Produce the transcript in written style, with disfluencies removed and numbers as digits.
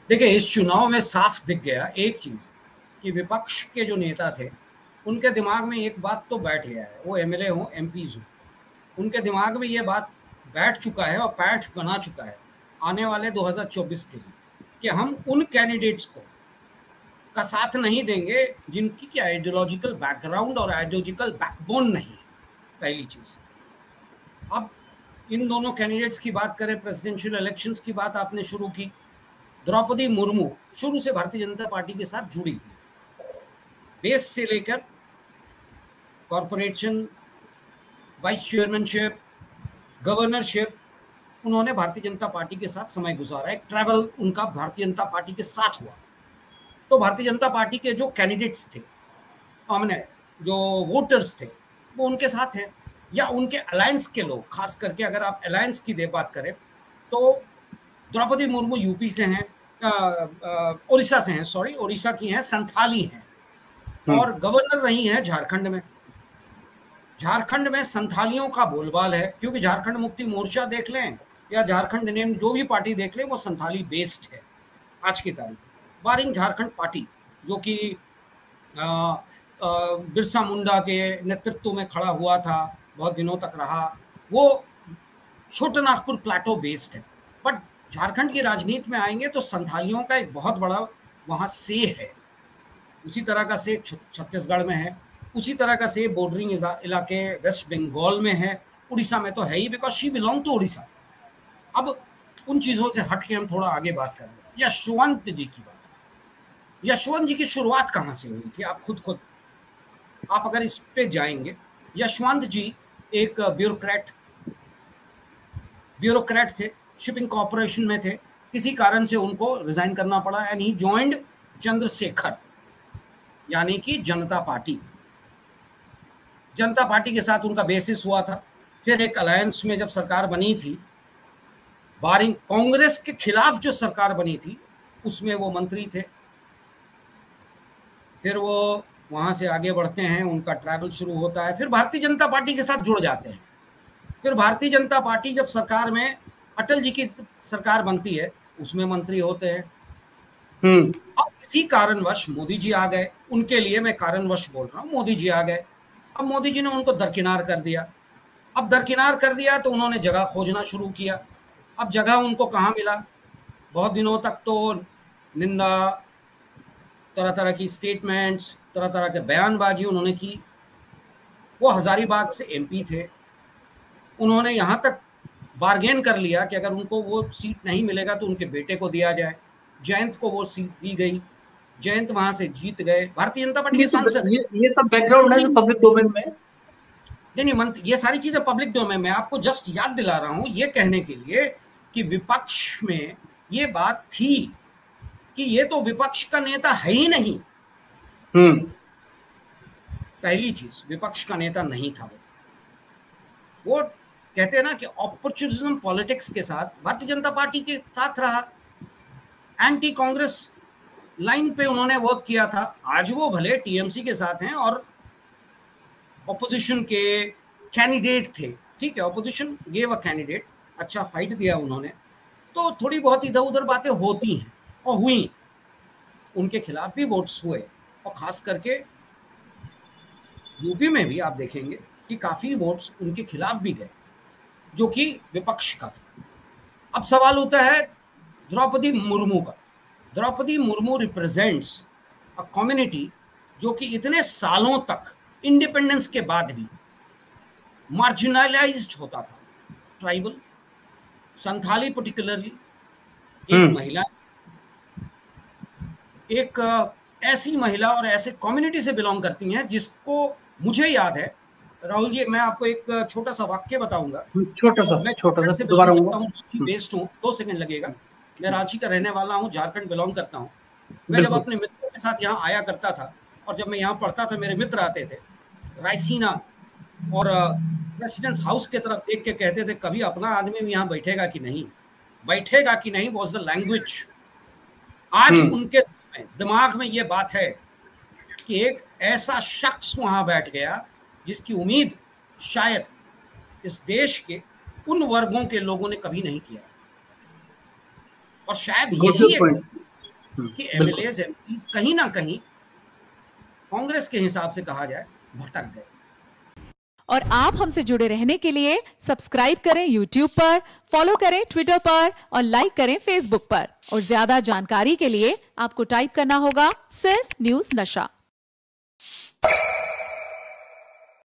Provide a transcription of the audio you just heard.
देखिए, इस चुनाव में साफ दिख गया एक चीज कि विपक्ष के जो नेता थे उनके दिमाग में एक बात तो बैठ गया है, वो एमएलए हो एमपीज हो, उनके दिमाग में ये बात बैठ चुका है और पैठ बना चुका है आने वाले 2024 के लिए कि हम उन कैंडिडेट्स को का साथ नहीं देंगे जिनकी क्या आइडियोलॉजिकल बैकग्राउंड और आइडियोलॉजिकल बैकबोन नहीं है। पहली चीज। अब इन दोनों कैंडिडेट्स की बात करें, प्रेसिडेंशियल इलेक्शंस की बात आपने शुरू की। द्रौपदी मुर्मू शुरू से भारतीय जनता पार्टी के साथ जुड़ी हुई, बेस से लेकर कॉरपोरेशन, वाइस चेयरमैनशिप, गवर्नरशिप, उन्होंने भारतीय जनता पार्टी के साथ समय गुजारा। एक ट्रैवल उनका भारतीय जनता पार्टी के साथ हुआ। तो भारतीय जनता पार्टी के जो कैंडिडेट्स थे, हमने जो वोटर्स थे, वो उनके साथ हैं, या उनके अलायंस के लोग। खास करके अगर आप अलायंस की बात करें तो द्रौपदी मुर्मू यूपी से हैं, उड़ीसा से हैं, सॉरी उड़ीसा की हैं, संथाली हैं, और गवर्नर रही हैं झारखंड में। झारखंड में संथालियों का बोलबाल है, क्योंकि झारखंड मुक्ति मोर्चा देख लें या झारखंड नेम जो भी पार्टी देख लें, वो संथाली बेस्ड है आज की तारीख। बारिंग झारखंड पार्टी जो कि बिरसा मुंडा के नेतृत्व में खड़ा हुआ था, बहुत दिनों तक रहा, वो छोटा नागपुर प्लाटो बेस्ड है। बट झारखंड की राजनीति में आएंगे तो संथालियों का एक बहुत बड़ा वहाँ से है। उसी तरह का से छत्तीसगढ़ में है, उसी तरह का से बॉर्डरिंग इलाके वेस्ट बंगाल में है, उड़ीसा में तो है ही, because she belong to Orissa. अब उन चीज़ों से हट के हम थोड़ा आगे बात करें। यशवंत जी की बात। यशवंत जी की शुरुआत कहाँ से हुई थी? आप खुद आप अगर इस पे जाएंगे, यशवंत जी एक ब्यूरोक्रेट थे, शिपिंग कॉर्पोरेशन में थे। किसी कारण से उनको रिजाइन करना पड़ा एंड ही जॉइंड चंद्रशेखर, यानी कि जनता पार्टी। जनता पार्टी के साथ उनका बेसिस हुआ था। फिर एक अलायंस में जब सरकार बनी थी, बारिंग कांग्रेस के खिलाफ जो सरकार बनी थी, उसमें वो मंत्री थे। फिर वो वहाँ से आगे बढ़ते हैं, उनका ट्रैवल शुरू होता है, फिर भारतीय जनता पार्टी के साथ जुड़ जाते हैं। फिर भारतीय जनता पार्टी जब सरकार में अटल जी की सरकार बनती है, उसमें मंत्री होते हैं। अब इसी कारणवश मोदी जी आ गए। उनके लिए मैं कारणवश बोल रहा हूँ, मोदी जी आ गए। अब मोदी जी ने उनको दरकिनार कर दिया। अब दरकिनार कर दिया तो उन्होंने जगह खोजना शुरू किया। अब जगह उनको कहाँ मिला? बहुत दिनों तक तो निंदा, तरह तरह की स्टेटमेंट्स, तरह तरह के बयानबाजी उन्होंने की। वो हजारीबाग से एमपी थे। उन्होंने यहाँ तक बार्गेन कर लिया कि अगर उनको वो सीट नहीं मिलेगा तो उनके बेटे को दिया जाए। जयंत को वो सीट दी गई, जयंत वहां से जीत गए। भारतीय जनता पार्टी के सांसद। ये सब बैकग्राउंड है पब्लिक डोमेन में। नहीं, ये सारी चीजें पब्लिक डोमेन में। आपको जस्ट याद दिला रहा हूं ये कहने के लिए कि विपक्ष में ये बात थी कि ये तो विपक्ष का नेता है ही नहीं। पहली चीज, विपक्ष का नेता नहीं था वो कहते हैं ना कि ऑपर्चुनिज्म पॉलिटिक्स के साथ भारतीय जनता पार्टी के साथ रहा। एंटी कांग्रेस लाइन पे उन्होंने वर्क किया था। आज वो भले टीएमसी के साथ हैं और ऑपोजिशन के कैंडिडेट थे, ठीक है, ऑपोजिशन गेव अ कैंडिडेट, अच्छा फाइट दिया उन्होंने, तो थोड़ी बहुत इधर उधर बातें होती हैं और हुई। उनके खिलाफ भी वोट्स हुए, और खास करके यूपी में भी आप देखेंगे कि काफी वोट्स उनके खिलाफ भी गए, जो कि विपक्ष का था। अब सवाल होता है द्रौपदी मुर्मू का। Droupadi Murmu represents a community जो कि इतने सालों तक इंडिपेंडेंस के बाद भी मार्जिनलाइज्ड होता था। ट्राइबल, संथाली पर्टिकुलरली, एक महिला, एक ऐसी महिला और ऐसे कम्युनिटी से बिलोंग करती हैं जिसको मुझे याद है, राहुल जी, मैं आपको एक छोटा सा वाक्य बताऊंगा। छोटा सा दोबारा बेस्ड हूँ, 2 सेकंड लगेगा। मैं रांची का रहने वाला हूँ, झारखंड बिलोंग करता हूँ। मैं जब अपने मित्रों के साथ यहाँ आया करता था, और जब मैं यहाँ पढ़ता था, मेरे मित्र आते थे रायसीना और प्रेसिडेंट्स हाउस की तरफ देख के कहते थे, कभी अपना आदमी भी यहाँ बैठेगा कि नहीं, वॉज द लैंग्वेज। आज उनके दिमाग में ये बात है कि एक ऐसा शख्स वहां बैठ गया जिसकी उम्मीद शायद इस देश के उन वर्गों के लोगों ने कभी नहीं किया, और शायद यही कि एमएलएज एमपीज कहीं ना कहीं कांग्रेस के हिसाब से कहा जाए भटक गए। और आप हमसे जुड़े रहने के लिए सब्सक्राइब करें YouTube पर, फॉलो करें ट्विटर पर और लाइक करें Facebook पर। और ज्यादा जानकारी के लिए आपको टाइप करना होगा सिर्फ न्यूज़ नशा।